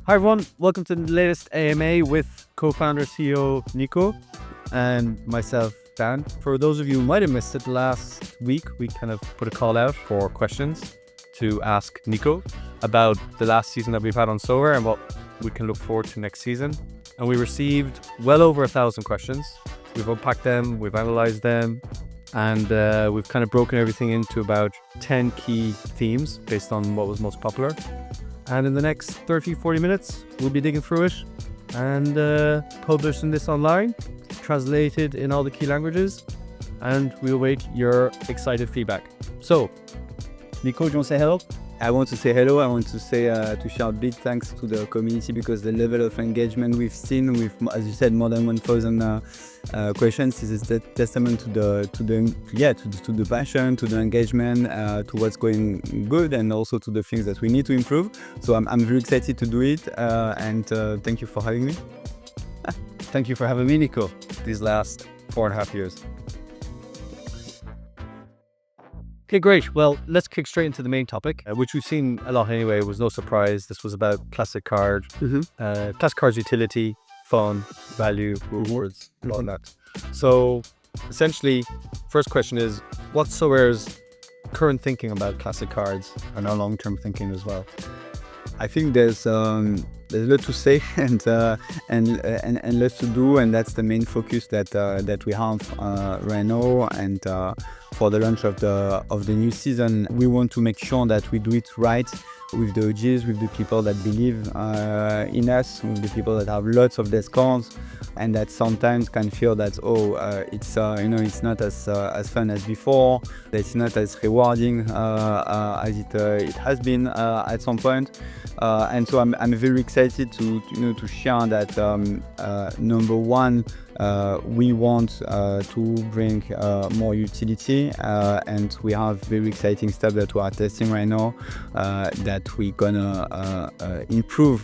Hi everyone, welcome to the latest AMA with co-founder CEO Nico and myself, Dan. For those of you who might have missed it, last week we kind of put a call out for questions to ask Nico about the last season that we've had on Sorare and what we can look forward to next season. And we received well over 1,000 questions. We've unpacked them, we've analyzed them, and we've kind of broken everything into about 10 key themes based on what was most popular. And in the next 30-40 minutes, we'll be digging through it and publishing this online, translated in all the key languages, and we await your excited feedback. So, Nico, do you want to say hello? I want to say hello. I want to say to shout big thanks to the community because the level of engagement we've seen with, as you said, more than 1,000 questions is a testament to the passion, to the engagement, to what's going good, and also to the things that we need to improve. So I'm very excited to do it, and thank you for having me. Thank you for having me, Nico, these last 4.5 years. Okay, great. Well, let's kick straight into the main topic, which we've seen a lot anyway. It was no surprise. This was about classic cards, classic cards utility, fun, value, rewards, a lot of that. So essentially, first question is, what's Sorare's current thinking about classic cards and our long-term thinking as well? I think there's a lot to say and lots to do, and that's the main focus that we have right now. And for the launch of the new season, we want to make sure that we do it right with the OGs, with the people that believe in us, with the people that have lots of discounts, and that sometimes can feel that it's not as fun as before, that it's not as rewarding as it has been at some point. And so I'm very excited to share that number one, we want to bring more utility, and we have very exciting stuff that we are testing right now that we're gonna improve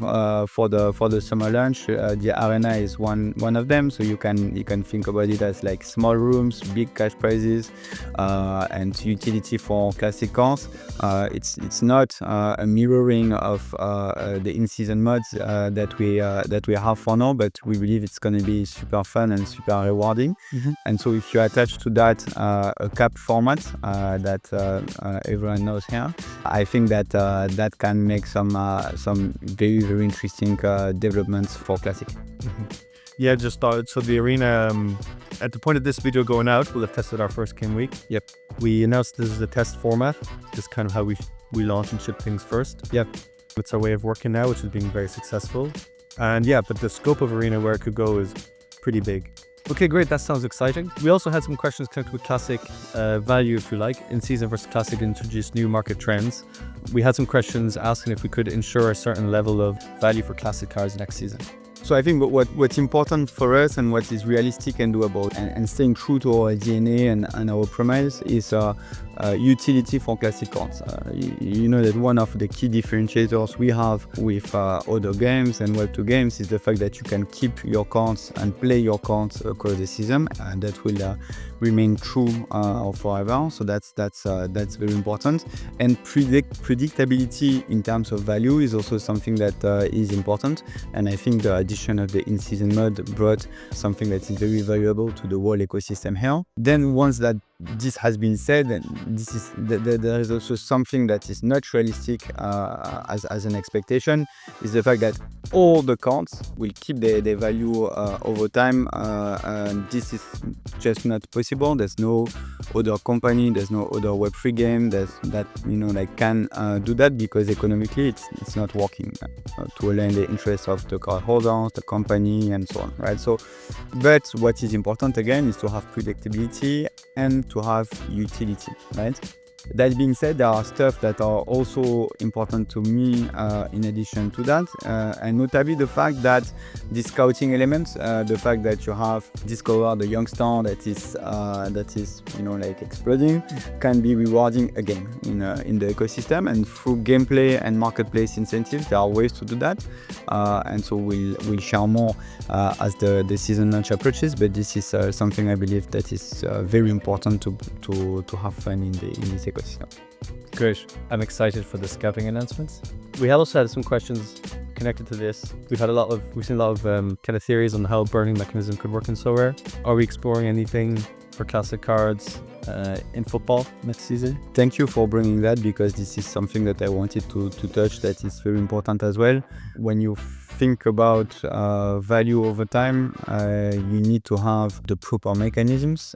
for the summer launch. The arena is one of them, so you can think about it as like small rooms, big cash prizes, and utility for classic cards. It's not a mirroring of the in-season mods that we have for now, but we believe it's going to be super fun and super rewarding. And so if you attach to that a cap format that everyone knows here, I think that can make some very, very interesting developments for classic. Yeah, just thought, so the arena, at the point of this video going out, we'll have tested our first game week. Yep. We announced this is a test format, just kind of how we launch and ship things first. Yep. It's our way of working now, which is being very successful. And yeah, but the scope of arena, where it could go, is pretty big. Okay, great. That sounds exciting. We also had some questions connected with classic value, if you like. In season versus classic, introduced new market trends. We had some questions asking if we could ensure a certain level of value for classic cards next season. So I think what's important for us and what is realistic and doable and staying true to our DNA and our promise is utility for classic cards. You know that one of the key differentiators we have with other games and Web2 games is the fact that you can keep your cards and play your cards across the season, and that will remain true forever. So that's very important. And predictability in terms of value is also something that is important. And I think the addition of the in-season mode brought something that is very valuable to the whole ecosystem here. Then once that this has been said, and there is also something that is not realistic as an expectation, is the fact that all the cards will keep their value over time. And this is just not possible. There's no other company, there's no other Web3 game that can do that, because economically it's not working to align the interests of the card holders, the company, and so on, right? So, but what is important again is to have predictability and to have utility, right? That being said, there are stuff that are also important to me in addition to that, and notably the fact that the scouting elements, the fact that you have discovered the young star that is exploding, can be rewarding again in the ecosystem, and through gameplay and marketplace incentives, there are ways to do that, and so we'll share more as the season launch approaches. But this is something I believe that is very important to have fun in this ecosystem. ecosystem. Great. I'm excited for the scouting announcements. We also had some questions connected to this. We've seen a lot of kind of theories on how burning mechanism could work in Sorare. Are we exploring anything for classic cards in football next season? Thank you for bringing that, because this is something that I wanted to touch that is very important as well. When you think about value over time, you need to have the proper mechanisms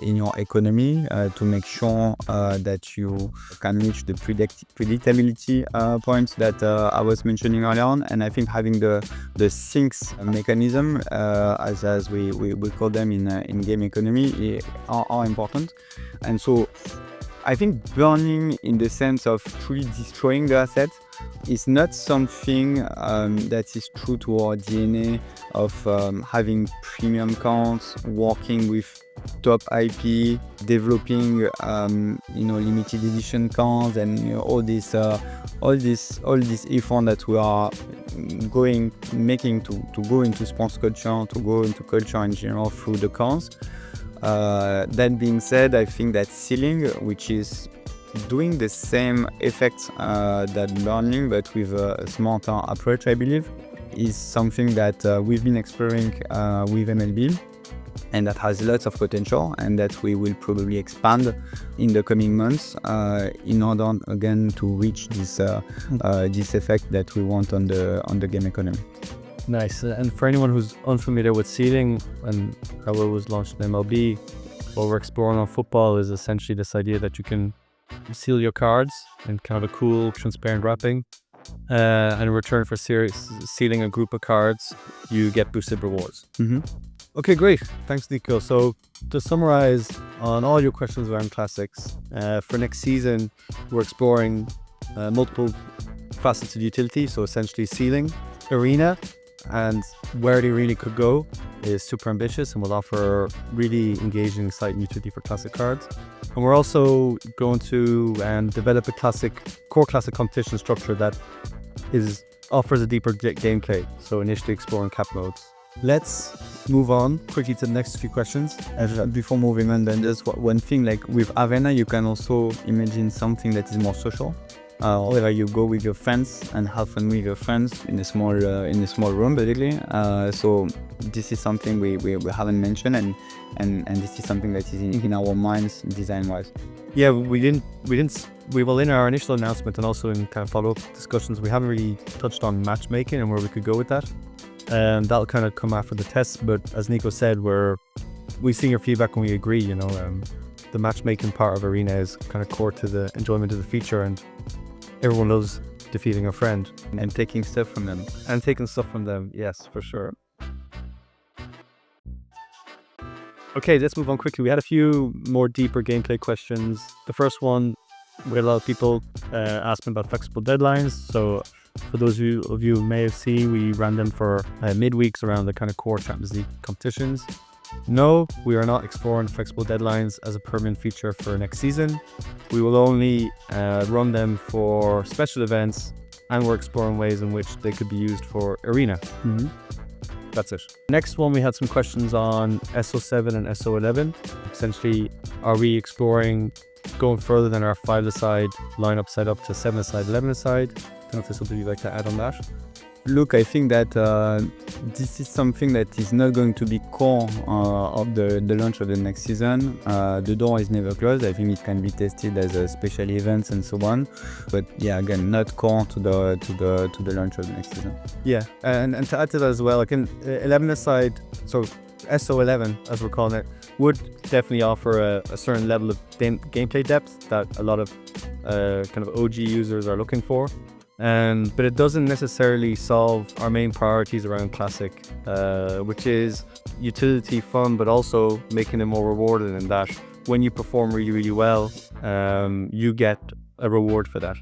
in your economy to make sure that you can reach the predictability points that I was mentioning earlier on. And I think having the sinks mechanism, as we call them in game economy, are important. And so I think burning in the sense of truly destroying the asset is not something that is true to our DNA of having premium cards, working with top IP, developing limited edition cards, and all this effort that we are making to go into sports culture, to go into culture in general through the cards. That being said, I think that sealing, which is doing the same effects that burning, but with a smarter approach, I believe, is something that we've been exploring with MLB, and that has lots of potential, and that we will probably expand in the coming months in order again to reach this effect that we want on the game economy. Nice. And for anyone who's unfamiliar with seeding and how it was launched in MLB, what we're exploring on football is essentially this idea that you can seal your cards in kind of a cool, transparent wrapping. And in return for sealing a group of cards, you get boosted rewards. Mm-hmm. Okay, great. Thanks, Nico. So to summarize on all your questions around classics, for next season, we're exploring multiple facets of utility. So essentially sealing, arena, and where the arena could go is super ambitious and will offer really engaging, exciting utility for classic cards. And we're also going to develop a core classic competition structure that offers a deeper gameplay. So initially exploring cap modes. Let's move on quickly to the next few questions. Before moving on, then just one thing, like with Arena, you can also imagine something that is more social. Whether you go with your friends and have fun with your friends in a small room, basically. So this is something we haven't mentioned, and this is something that is in our minds design-wise. Yeah, in our initial announcement and also in kind of follow-up discussions, we haven't really touched on matchmaking and where we could go with that. And that'll kind of come after the test. But as Nico said, we see your feedback and we agree. The matchmaking part of Arena is kind of core to the enjoyment of the feature, and everyone loves defeating a friend and taking stuff from them. Yes, for sure. Okay, let's move on quickly. We had a few more deeper gameplay questions. The first one, we had a lot of people asking about flexible deadlines. So for those of you who may have seen, we ran them for midweeks around the kind of core Champions League competitions. No, we are not exploring flexible deadlines as a permanent feature for next season. We will only run them for special events, and we're exploring ways in which they could be used for Arena. Mm-hmm. That's it. Next one, we had some questions on SO7 and SO11. Essentially, are we exploring going further than our 5-a-side lineup setup to 7-a-side, 11-a-side? I don't know if there's something you'd like to add on that. Look, I think that this is something that is not going to be core of the launch of the next season. The door is never closed. I think it can be tested as a special events and so on. But yeah, again, not core to the launch of the next season. Yeah, and to add to that as well, like in 11-a-side, so SO11 as we're calling it, would definitely offer a certain level of gameplay depth that a lot of kind of OG users are looking for. But it doesn't necessarily solve our main priorities around Classic, which is utility, fun, but also making it more rewarding in that when you perform really, really well, you get a reward for that.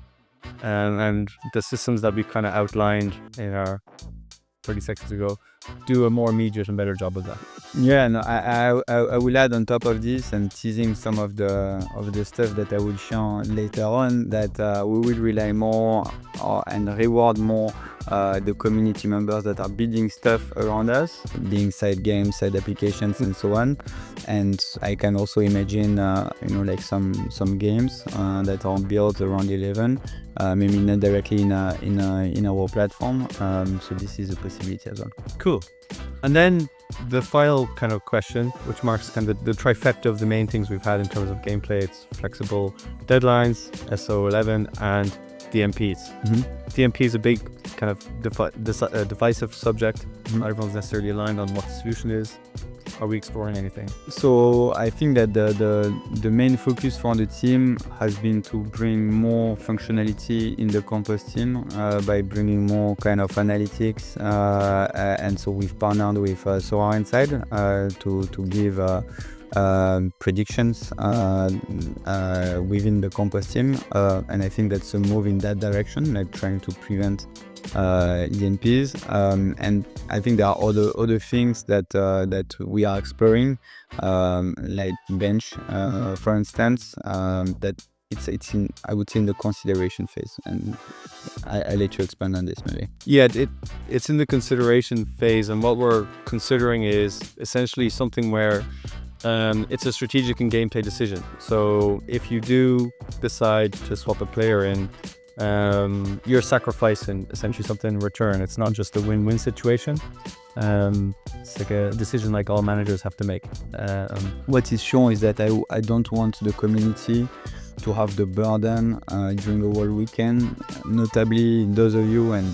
And the systems that we kind of outlined in our 30 seconds ago, do a more immediate and better job of that. Yeah, no, I will add on top of this and teasing some of the stuff that I will share later on, that we will rely more and reward more the community members that are building stuff around us, being side games, side applications, and so on. And I can also imagine, like some games that are built around 11, maybe not directly in our platform. So this is a possibility as well. Cool. And then the final kind of question, which marks kind of the trifecta of the main things we've had in terms of gameplay. It's flexible deadlines, SO11, and DMPs. DMP is a big kind of divisive subject. Not everyone's necessarily aligned on what the solution is. Are we exploring anything? So I think that the main focus for the team has been to bring more functionality in the Compass team by bringing more kind of analytics, and so we've partnered with Sorare inside to give predictions within the Compass team, and I think that's a move in that direction, like trying to prevent DNPs, and I think there are other things that we are exploring, like bench, for instance, that it's in, I would say, in the consideration phase, and I let you expand on this maybe. Yeah, it's in the consideration phase, and what we're considering is essentially something where it's a strategic and gameplay decision. So if you do decide to swap a player in, you're sacrificing essentially something in return. It's not just a win-win situation. It's like a decision like all managers have to make. What is sure is that I don't want the community to have the burden during the whole weekend, notably those of you, and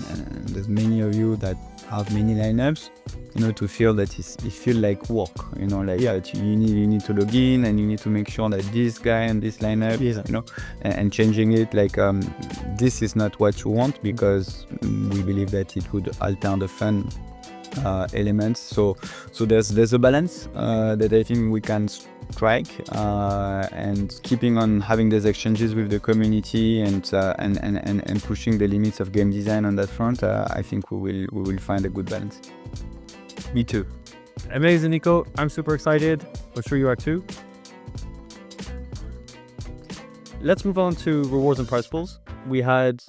there's many of you that have many lineups, to feel that it feel like work, like, yeah, you need to log in and you need to make sure that this guy and this lineup, and changing it, like, this is not what you want, because we believe that it would alter the fun elements. So there's a balance that I think we can strike, and keeping on having these exchanges with the community and pushing the limits of game design on that front. I think we will find a good balance. Me too. Amazing, Nico. I'm super excited. I'm sure you are too. Let's move on to rewards and prize pools. We had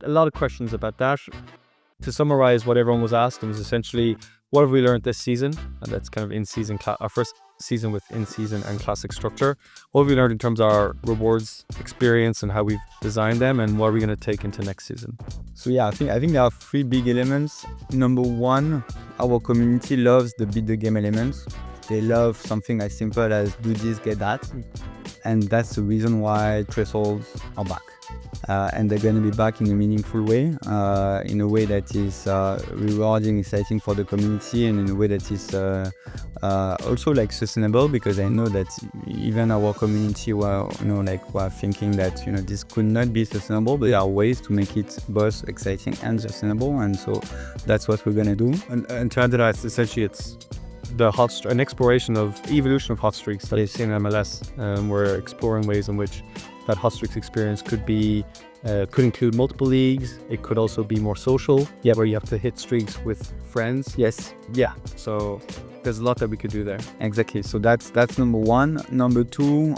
a lot of questions about that. To summarize what everyone was asked, it was essentially, what have we learned this season? And that's kind of in-season, our first season with in-season and classic structure. What have we learned in terms of our rewards experience and how we've designed them, and what are we going to take into next season? So yeah, I think there are three big elements. Number one, our community loves the beat the game elements. They love something as simple as do this, get that. And that's the reason why thresholds are back. And they're going to be back in a meaningful way, in a way that is rewarding, exciting for the community, and in a way that is also like sustainable, because I know that even our community were thinking that this could not be sustainable, but there are ways to make it both exciting and sustainable, and so that's what we're going to do. And to add to that, essentially it's an exploration of evolution of hot streaks that is in MLS. We're exploring ways in which that hot streaks experience could include multiple leagues. It could also be more social, where you have to hit streaks with friends. Yes. Yeah. So there's a lot that we could do there. Exactly. So that's number one. Number two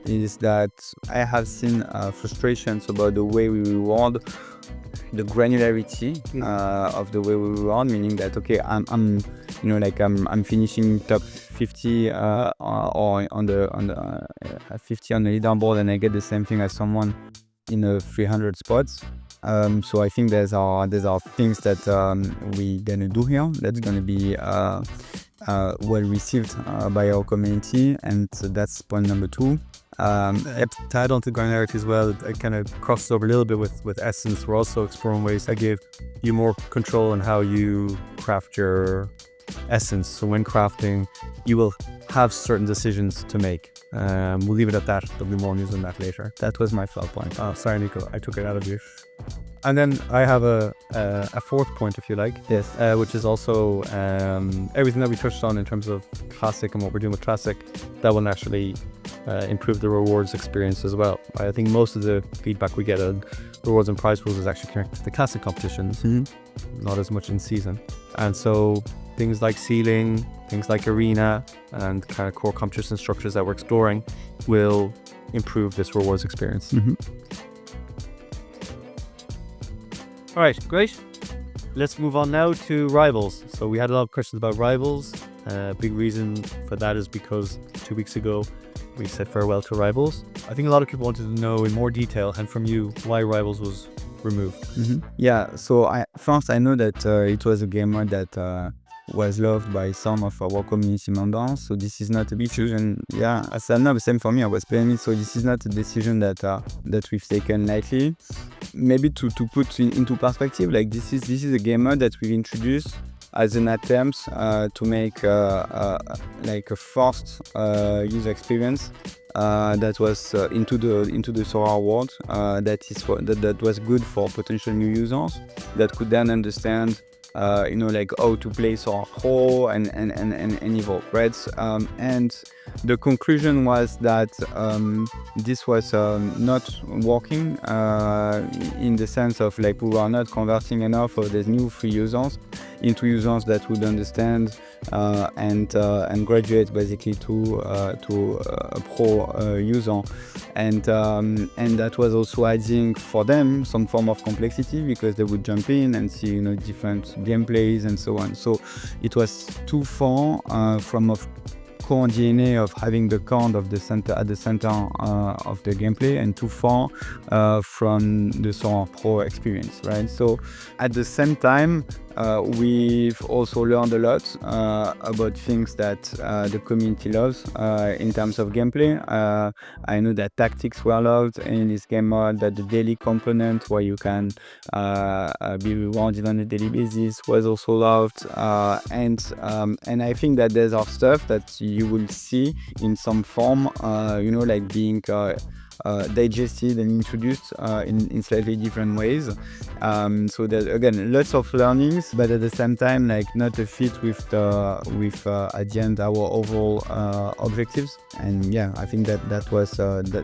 is that I have seen frustrations about the way we reward, the granularity of the way we reward, meaning that, okay, I'm finishing top 50 or on the 50 on the leaderboard, and I get the same thing as someone in 300 spots. So I think there's our things that we gonna do here that's gonna be well received by our community, and so that's point number two. To add on to granularity as well, it kind of crosses over a little bit with Essence. We're also exploring ways that give you more control on how you craft your essence. So when crafting, you will have certain decisions to make. We'll leave it at that. There'll be more news on that later. That was my third point. Oh, sorry, Nico. I took it out of you. And then I have a fourth point, if you like. Yes. Which is also everything that we touched on in terms of Classic and what we're doing with Classic, that will naturally improve the rewards experience as well. I think most of the feedback we get on rewards and prize pools is actually connected to the Classic competitions, not as much in season. And so things like ceiling, things like arena, and kind of core competition structures that we're exploring will improve this rewards experience. All right, great. Let's move on now to Rivals. So we had a lot of questions about Rivals. Big reason for that is because 2 weeks ago we said farewell to Rivals. I think a lot of people wanted to know in more detail, and from you, why Rivals was removed. Yeah, so I know that it was a game mode that was loved by some of our community members, so this is not a decision. Yeah, as I know, the same for me. I was playing it, so this is not a decision that we've taken lightly. Maybe to put into perspective, like this is a game mode that we've introduced as an attempt to make like a first user experience that was into the Sorare world that was good for potential new users that could then understand like how to play Sorare Pro and evolve, right? And the conclusion was that this was not working in the sense of like we were not converting enough of the new free users into users that would understand and graduate basically to a pro user, and that was also adding for them some form of complexity because they would jump in and see different gameplays and so on. So it was too far from a core DNA of having the count of the center at the center of the gameplay, and too far from the Sorare Pro experience, right? So at the same time, we've also learned a lot about things that the community loves in terms of gameplay. I know that tactics were loved in this game mode, that the daily component where you can be rewarded on a daily basis was also loved, and I think that there's our stuff that you will see in some form, like being digested and introduced in slightly different ways. So there's again lots of learnings, but at the same time, like not a fit with at the end our overall objectives. And yeah, I think that was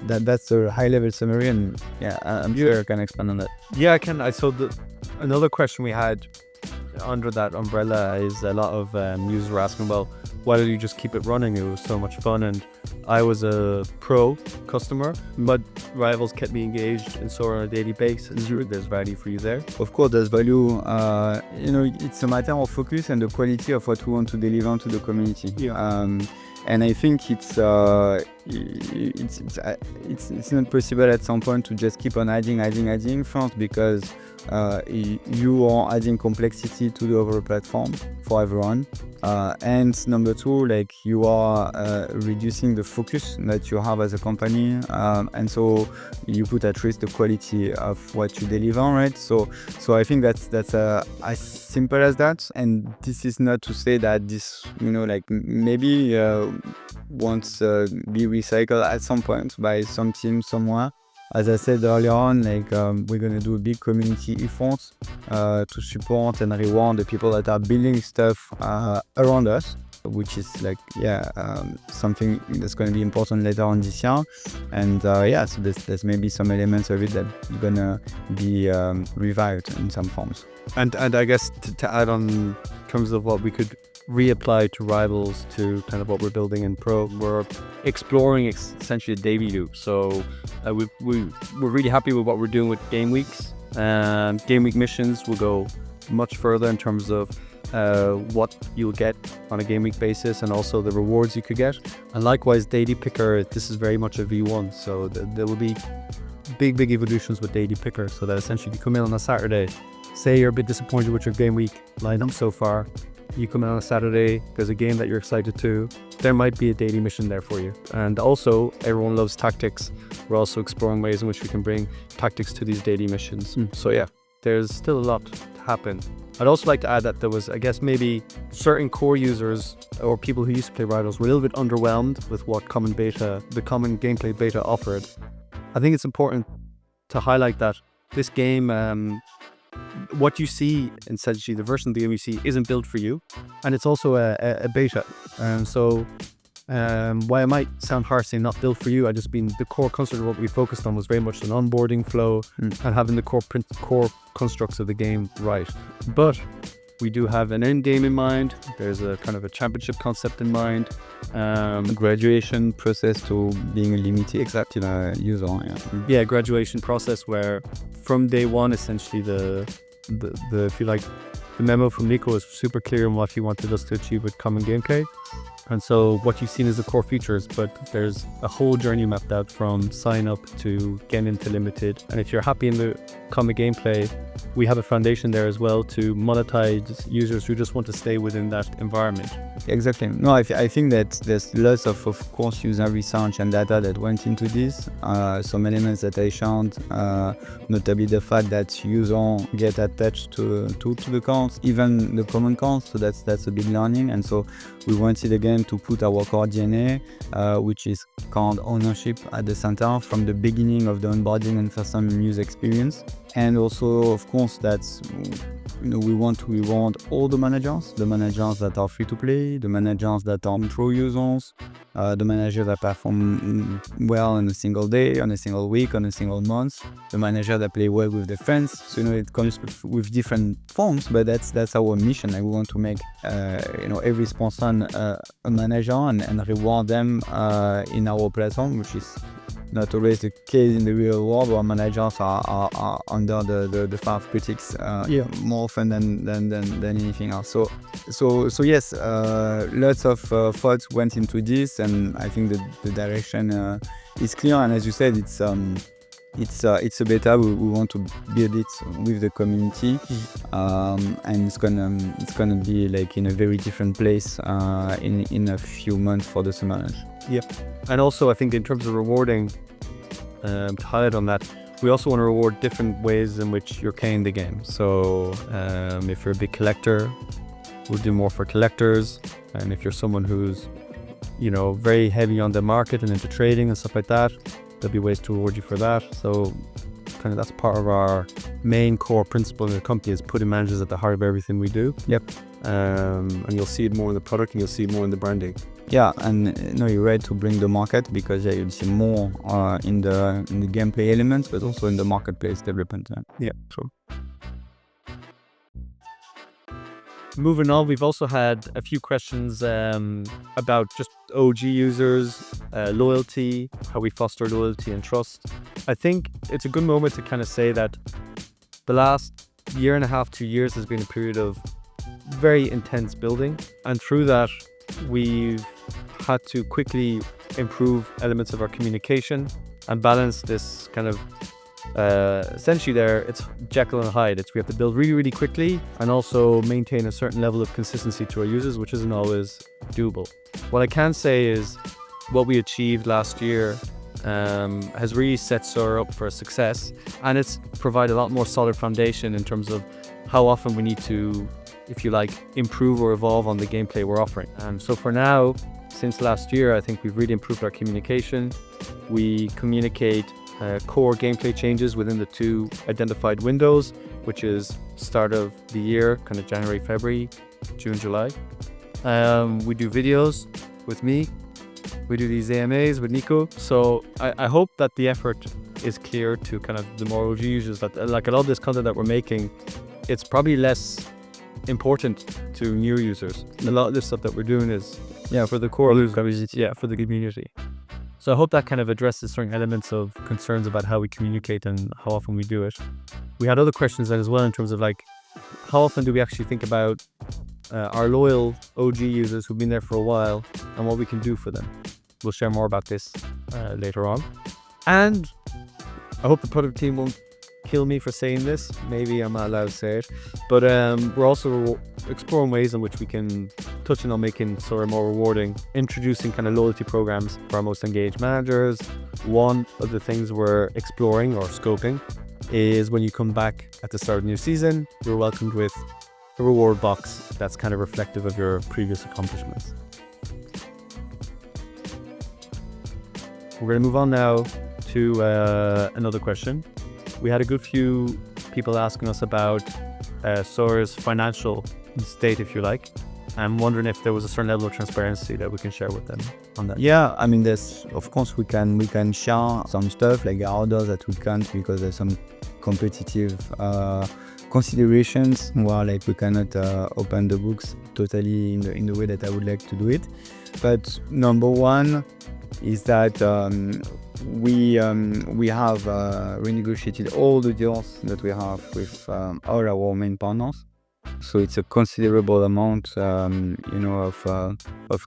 that's a high level summary, and yeah, I'm sure I can expand on that. Yeah, I can. Another question we had under that umbrella is a lot of users were asking, well, why don't you just keep it running? It was so much fun, and I was a pro customer, but Rivals kept me engaged and so on a daily basis. There's value for you there. Of course, there's value. It's a matter of focus and the quality of what we want to deliver to the community. Yeah. And I think it's not possible at some point to just keep on adding first, because you are adding complexity to the overall platform for everyone, and number two, like you are reducing the focus that you have as a company, and so you put at risk the quality of what you deliver, right? So I think that's as simple as that. And this is not to say that this like maybe won't be recycled at some point by some team somewhere. As I said earlier on, like we're gonna do a big community effort to support and reward the people that are building stuff around us, which is like something that's going to be important later on this year. And so there's maybe some elements of it that are gonna be revived in some forms. And I guess to add on in terms of what we could reapply to Rivals to kind of what we're building in Pro, we're exploring essentially a daily loop. So we're really happy with what we're doing with game weeks. Game week missions will go much further in terms of what you'll get on a game week basis, and also the rewards you could get. And likewise, Daily Picker, this is very much a V1, so there will be big evolutions with Daily Picker, so that essentially you come in on a Saturday, say you're a bit disappointed with your game week lineup so far, you come in on a Saturday, there's a game that you're excited to, there might be a daily mission there for you. And also, everyone loves tactics. We're also exploring ways in which we can bring tactics to these daily missions. So yeah, there's still a lot to happen. I'd also like to add that there was, I guess, maybe certain core users or people who used to play Rivals were a little bit underwhelmed with what the common gameplay beta offered. I think it's important to highlight that this game what you see, essentially, the version of the game you see isn't built for you, and it's also a beta. Why it might sound harsh saying not built for you, I just mean the core concept of what we focused on was very much an onboarding flow and having the core constructs of the game right. But we do have an end game in mind. There's a kind of a championship concept in mind. Graduation process to being a limited user. Yeah, graduation process where from day one, essentially the if you like, the memo from Nico is super clear on what he wanted us to achieve with common gameplay. And so what you've seen is the core features, but there's a whole journey mapped out from sign up to get into limited. And if you're happy in the common gameplay, we have a foundation there as well to monetize users who just want to stay within that environment. Exactly. No, I think that there's lots of course, user research and data that went into this. Some elements that I found, notably the fact that users get attached to the accounts, even the common accounts. So that's a big learning. And so we wanted again to put our core DNA, which is called ownership, at the center from the beginning of the onboarding and first-time user experience. And also, of course, that's, we want to reward all the managers that are free to play, the managers that are pro users, the managers that perform well in a single day, on a single week, on a single month, the managers that play well with their friends. So it comes with different forms, but that's our mission. And we want to make every sponsor a manager and reward them in our platform, which is not always the case in the real world, where managers are under the far critics more often than anything else. So yes, lots of thoughts went into this, and I think the direction is clear. And as you said, it's a beta. We want to build it with the community, and it's gonna be like in a very different place in a few months for the summer. Yeah, and also I think in terms of rewarding, to highlight on that, we also want to reward different ways in which you're playing the game. So if you're a big collector, we'll do more for collectors, and if you're someone who's very heavy on the market and into trading and stuff like that, there'll be ways to reward you for that. So kind of that's part of our main core principle in the company, is putting managers at the heart of everything we do. Yep. And you'll see it more in the product, and you'll see it more in the branding. Yeah, and you're right to bring the market, because you'll see more in the gameplay elements, but also in the marketplace development. Yeah, true. Moving on, we've also had a few questions about just OG users, loyalty, how we foster loyalty and trust. I think it's a good moment to kind of say that the last 1.5 to 2 years has been a period of very intense building, and through that we've had to quickly improve elements of our communication and balance this kind of essentially it's Jekyll and Hyde. We have to build really, really quickly and also maintain a certain level of consistency to our users, which isn't always doable. What I can say is what we achieved last year has really set Sorare up for success, and it's provided a lot more solid foundation in terms of how often we need to, if you like, improve or evolve on the gameplay we're offering. So for now, since last year, I think we've really improved our communication. We communicate core gameplay changes within the 2 identified windows, which is start of the year, kind of January, February, June, July. We do videos with me. We do these AMAs with Nico. So I hope that the effort is clear to kind of the more OG users, that like a lot of this content that we're making, it's probably less important to new users. A lot of this stuff that we're doing is for the core community, for the community. So I hope that kind of addresses certain elements of concerns about how we communicate and how often we do it. We had other questions then as well in terms of like, how often do we actually think about our loyal OG users who've been there for a while and what we can do for them. We'll share more about this later on. And I hope the product team won't kill me for saying this. Maybe I'm not allowed to say it. But we're also exploring ways in which we can touch on making Sorare more rewarding, introducing kind of loyalty programs for our most engaged managers. One of the things we're exploring or scoping is when you come back at the start of the new season, you're welcomed with a reward box that's kind of reflective of your previous accomplishments. We're going to move on now to another question. We had a good few people asking us about Sorare's financial state, if you like. I'm wondering if there was a certain level of transparency that we can share with them on that. Yeah, I mean, there's, of course, we can share some stuff, like others that we can't because there's some competitive considerations where like we cannot open the books totally in the way that I would like to do it. But number one is that we have renegotiated all the deals that we have with all our main partners. So it's a considerable amount, of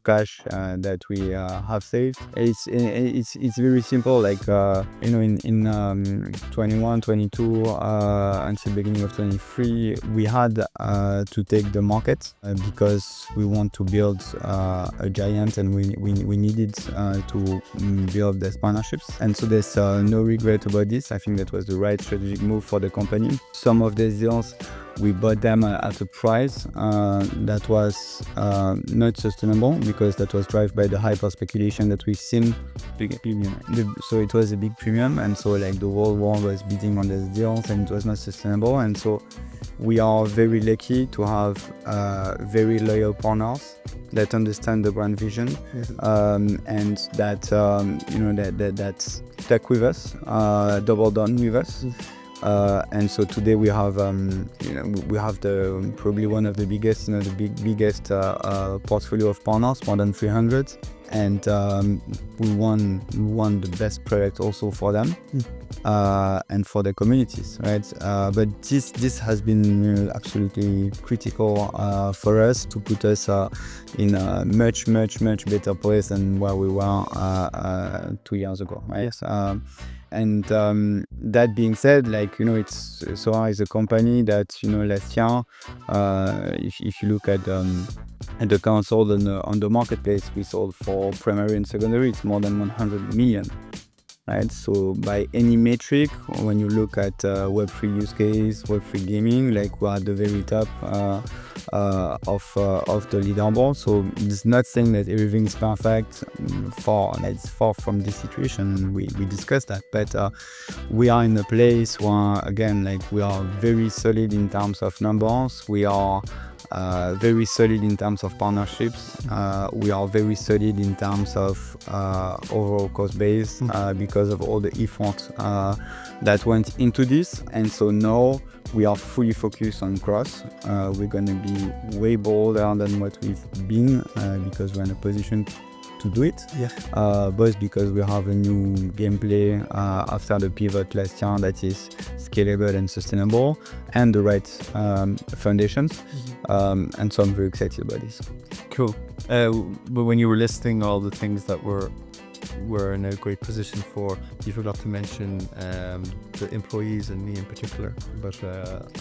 cash that we have saved. It's very simple. Like in 21, 22 until beginning of 23, we had to take the market because we want to build a giant, and we needed to build these partnerships. And so there's no regret about this. I think that was the right strategic move for the company. Some of these deals, we bought them at a price that was not sustainable because that was driven by the hyper speculation that we've seen. So it was a big premium, and so like the whole world was bidding on these deals, and it was not sustainable. And so we are very lucky to have very loyal partners that understand the brand vision, and that that stuck with us, double down with us. And so today we have we have the probably one of the biggest biggest portfolio of partners, more than 300, and we won the best product also for them and for the communities, right? But this has been absolutely critical for us to put us in a much better place than where we were 2 years ago, right? Yes. And that being said, like, it's Sorare is a company that, last year, if you look at the console on the marketplace, we sold for primary and secondary, it's more than 100 million. Right, so by any metric, when you look at Web3 use case, Web3 gaming, like we're at the very top of the leaderboard. So it's not saying that everything is perfect. It's far from this situation. We discussed that, but we are in a place where, again, like we are very solid in terms of numbers. We are very solid in terms of partnerships. We are very solid in terms of overall cost base because of all the effort that went into this. And so now we are fully focused on cross. We're going to be way bolder than what we've been because we're in a position to do it. Both because we have a new gameplay after the pivot last year that is scalable and sustainable, and the right foundations. And so I'm very excited about this. Cool. But when you were listing all the things that we're in a great position for, you forgot to mention the employees and me in particular. But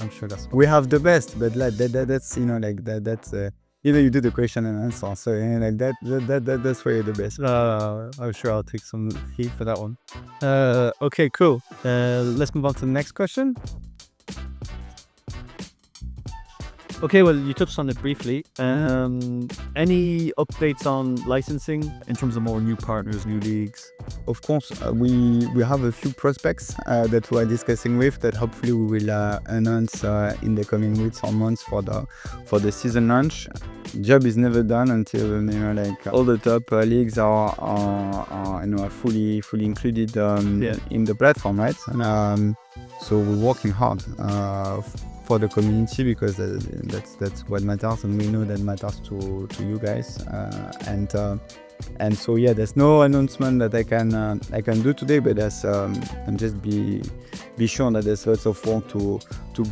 I'm sure that's... We have the best, but like that's that's you do the question and answer, so like that's where you're the best. I'm sure I'll take some heat for that one. Okay, cool. Let's move on to the next question. Okay, well, you touched on it briefly. Any updates on licensing in terms of more new partners, new leagues? Of course, we have a few prospects that we are discussing with that hopefully we will announce in the coming weeks or months for the season launch. Job is never done until like all the top leagues are fully included in the platform, right? And so we're working hard for the community because that's what matters, and we know that matters to you guys. And so yeah, there's no announcement that I can do today, but there's and just be sure that there's lots of work to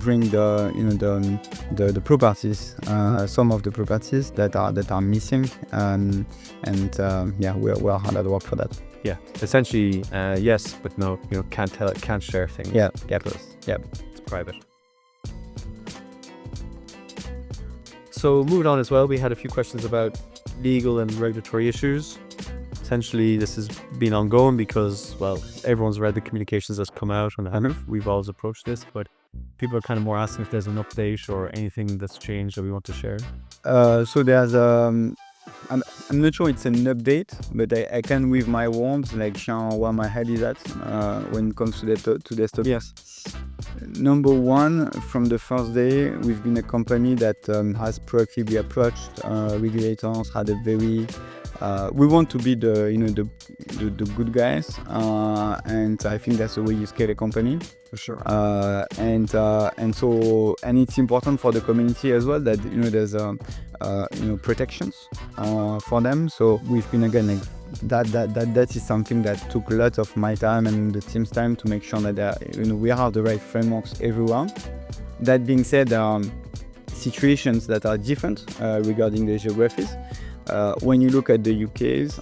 bring the properties, some of the properties that are missing, and we're hard at work for that. Yeah, essentially yes, but no, can't tell it, can't share things. Yeah, it's private. So moving on as well, we had a few questions about legal and regulatory issues. Essentially, this has been ongoing because, well, everyone's read the communications that's come out on it. We've always approached this, but people are kind of more asking if there's an update or anything that's changed that we want to share. So there's I'm not sure it's an update, but I can with my words like share where my head is at when it comes to that topic. Yes. Number one, from the first day, we've been a company that has proactively approached regulators, had a very we want to be the good guys, and I think that's the way you scale a company. For sure. And it's important for the community as well that there's protections for them. So we've been again like that is something that took a lot of my time and the team's time to make sure that we have the right frameworks everywhere. That being said, there are situations that are different regarding the geographies. When you look at the UK's,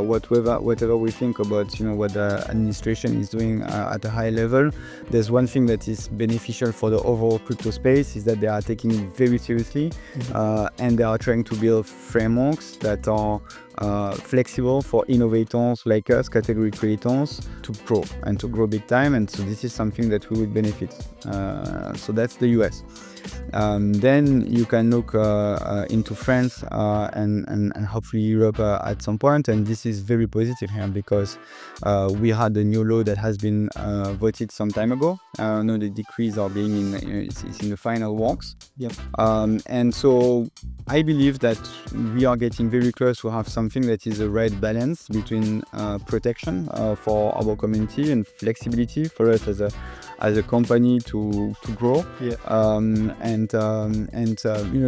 whatever we think about what the administration is doing at a high level, there's one thing that is beneficial for the overall crypto space is that they are taking it very seriously, and they are trying to build frameworks that are flexible for innovators like us, category creators, to grow big time. And so this is something that we would benefit. So that's the US. Then you can look into France and hopefully Europe at some point, and this is very positive here because we had a new law that has been voted some time ago. No, the decrees are being it's in the final works. Yep. And so I believe that we are getting very close to have something that is the right balance between protection for our community and flexibility for us as a company to grow. Yeah.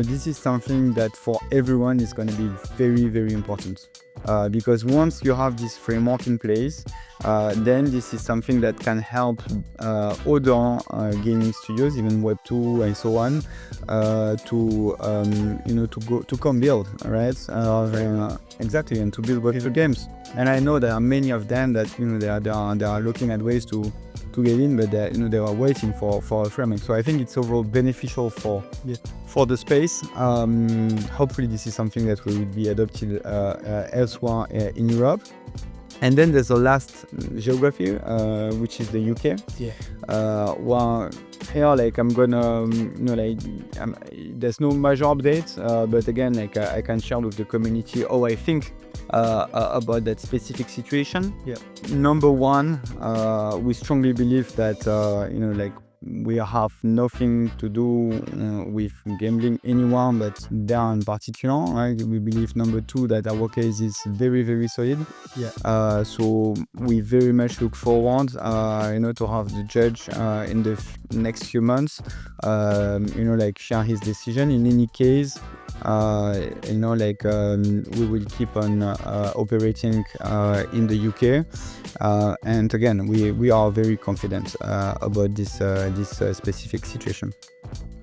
This is something that for everyone is going to be very, very important. Because once you have this framework in place, then this is something that can help other gaming studios, even Web2 and so on, to come build, right? Exactly, and to build Web2 games. And I know there are many of them that they are looking at ways to get in, but they are waiting for a framework. So I think it's overall beneficial for the space. Hopefully this is something that will be adopted elsewhere in Europe. And then there's the last geography, which is the UK. Yeah. Well, here, I'm gonna, there's no major updates, but again, I can share with the community how I think about that specific situation. Yeah. Number one, we strongly believe that, we have nothing to do with gambling anyone, but there in particular. Right? We believe number two that our case is very, very solid. Yeah. So we very much look forward, to have the judge in the next few months, share his decision. In any case, we will keep on operating in the UK, and again, we are very confident about this specific situation.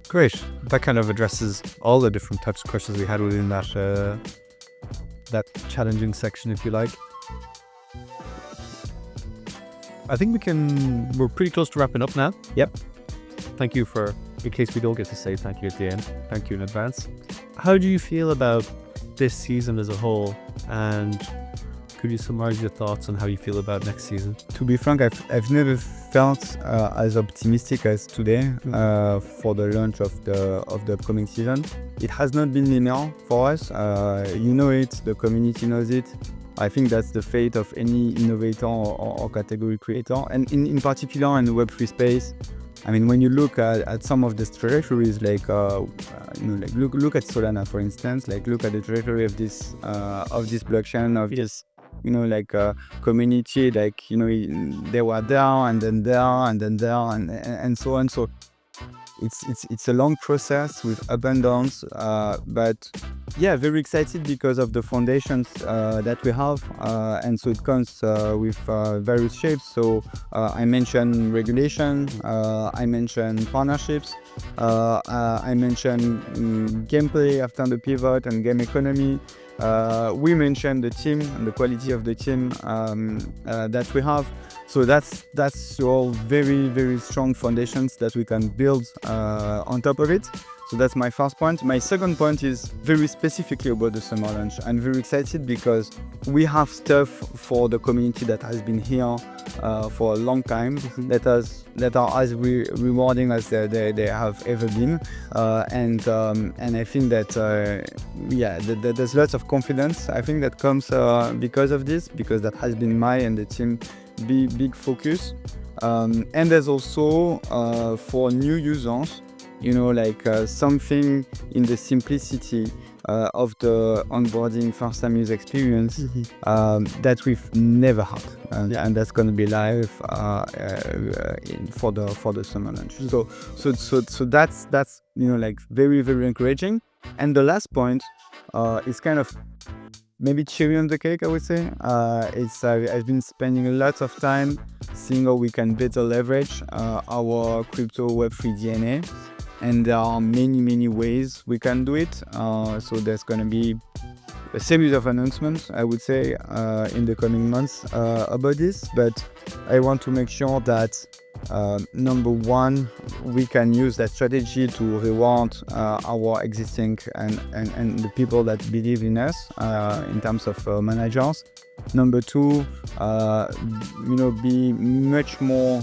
Great. That kind of addresses all the different types of questions we had within that challenging section, if you like. I think we're pretty close to wrapping up now. Yep. Thank you in case we don't get to say thank you at the end, thank you in advance. How do you feel about this season as a whole, and could you summarize your thoughts on how you feel about next season? To be frank, I've never felt as optimistic as today for the launch of the upcoming season. It has not been linear for us. The community knows it. I think that's the fate of any innovator or category creator, and in particular in the Web3 space. I mean, when you look at some of the trajectories, look at Solana, for instance. Look at the trajectory of this blockchain, of this community. They were there and then there and then there and so on. So it's a long process with up and downs, but yeah, very excited because of the foundations that we have, and so it comes with various shapes. So I mentioned regulation, I mentioned partnerships, I mentioned gameplay after the pivot and game economy. We mentioned the team and the quality of the team that we have. So that's all very, very strong foundations that we can build on top of it. So that's my first point. My second point is very specifically about the summer launch. I'm very excited because we have stuff for the community that has been here for a long time, that are as rewarding as they have ever been, and I think that there's lots of confidence. I think that comes because of this, because that has been my and the team big focus. And there's also for new users, something in the simplicity of the onboarding first time user experience that we've never had, and that's going to be live for the summer launch. So that's very, very encouraging. And the last point is kind of maybe cherry on the cake, I would say. I've been spending a lot of time seeing how we can better leverage our crypto Web3 DNA. And there are many, many ways we can do it. So there's going to be a series of announcements, I would say, in the coming months about this. But I want to make sure that, number one, we can use that strategy to reward our existing and the people that believe in us in terms of managers. Number two, be much more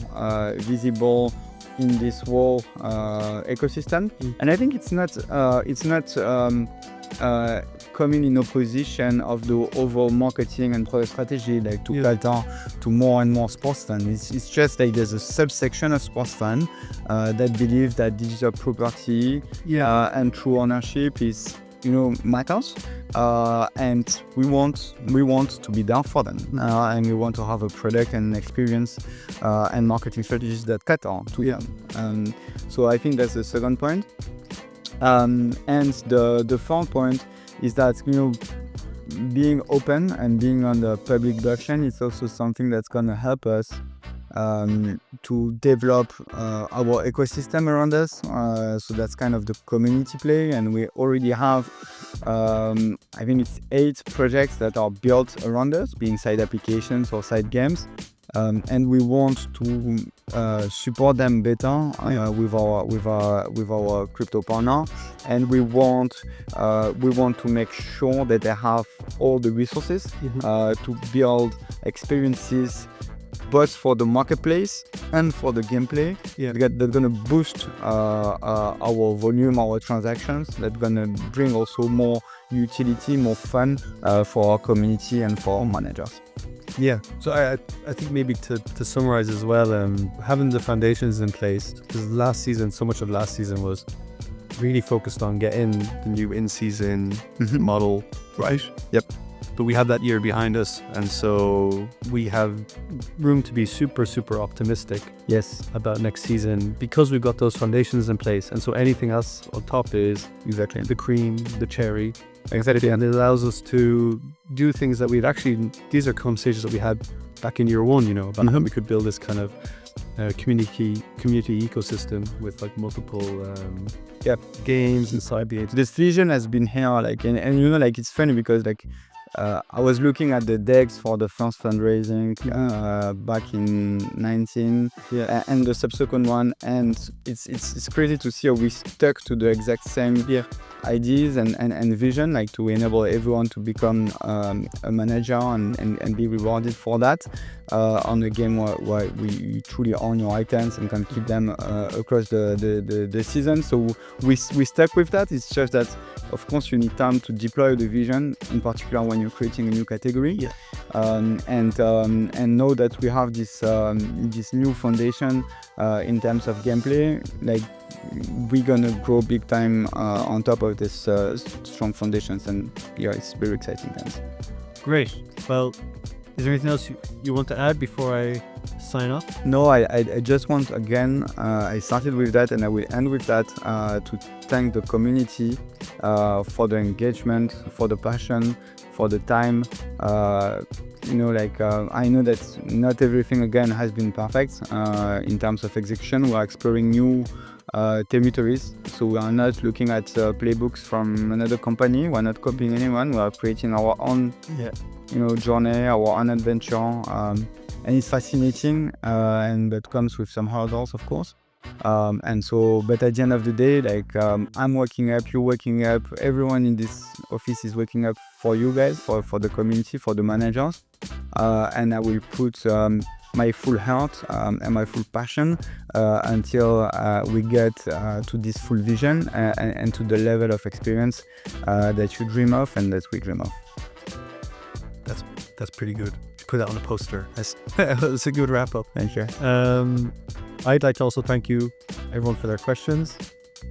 visible in this whole ecosystem. And I think it's not coming in opposition of the overall marketing and product strategy, like to cater to more and more sports fans. It's just like there's a subsection of sports fans that believe that digital property and true ownership is matters, and we want to be there for them, and we want to have a product and experience and marketing strategies that cater to them. So I think that's the second point, and the third point is that being open and being on the public blockchain is also something that's going to help us to develop our ecosystem around us. So that's kind of the community play, and we already have I think it's 8 projects that are built around us, being side applications or side games, and we want to support them better with our crypto partner, and we want to make sure that they have all the resources to build experiences both for the marketplace and for the gameplay. That's going to boost our volume, our transactions. That's going to bring also more utility, more fun for our community and for our managers. Yeah, so I think maybe to summarize as well, having the foundations in place, because so much of last season was really focused on getting the new in-season model right. Yep. But we have that year behind us, and so we have room to be super, super optimistic about next season because we've got those foundations in place. And so anything else on top is exactly the cream, the cherry. Exactly. And it allows us to do things that these are conversations that we had back in year one, about how we could build this kind of community ecosystem with like multiple games inside the This vision has been here, and it's funny because I was looking at the decks for the first fundraising back in 19 and the subsequent one, and it's crazy to see how we stuck to the exact same ideas and vision, like to enable everyone to become a manager and be rewarded for that on a game where you truly own your items and can keep them across the season. So we stuck with that. It's just that, of course, you need time to deploy the vision, in particular when you're creating a new category, and know that we have this new foundation in terms of gameplay. Like, we're gonna grow big time on top of this strong foundations, and it's very exciting times. Great. Well, is there anything else you want to add before I sign off? No, I just want, again, I started with that and I will end with that, to thank the community for the engagement, for the passion, for the time. I know that not everything, again, has been perfect in terms of execution. We're exploring new territories, so we are not looking at playbooks from another company. We're not copying anyone. We are creating our own journey, our own adventure, and it's fascinating, and that comes with some hurdles, of course. But at the end of the day, I'm waking up, you're waking up, everyone in this office is waking up for you guys, for the community, for the managers, and I will put my full heart and my full passion until we get to this full vision and to the level of experience that you dream of and that we dream of. That's pretty good. put that on a poster. That's a good wrap up. Thank you. I'd like to also thank you, everyone, for their questions.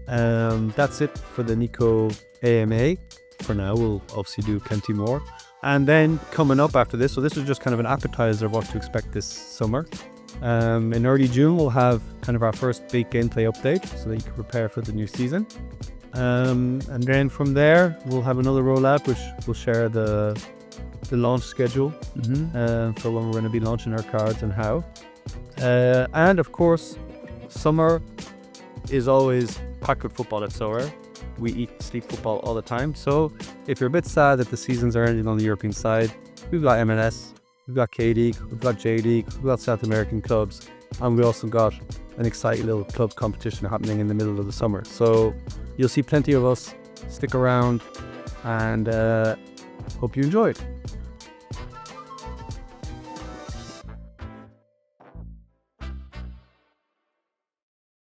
That's it for the Nico AMA. For now, we'll obviously do plenty more. And then coming up after this, so this was just kind of an appetizer of what to expect this summer. In early June, we'll have kind of our first big gameplay update so that you can prepare for the new season. And then from there, we'll have another rollout, which will share the launch schedule for when we're going to be launching our cards and how. And of course, summer is always packed with football at Sorare. We eat, sleep football all the time. So if you're a bit sad that the seasons are ending on the European side, we've got MLS, we've got K-League, we've got J-League, we've got South American clubs, and we also got an exciting little club competition happening in the middle of the summer. So you'll see plenty of us. Stick around, and hope you enjoyed.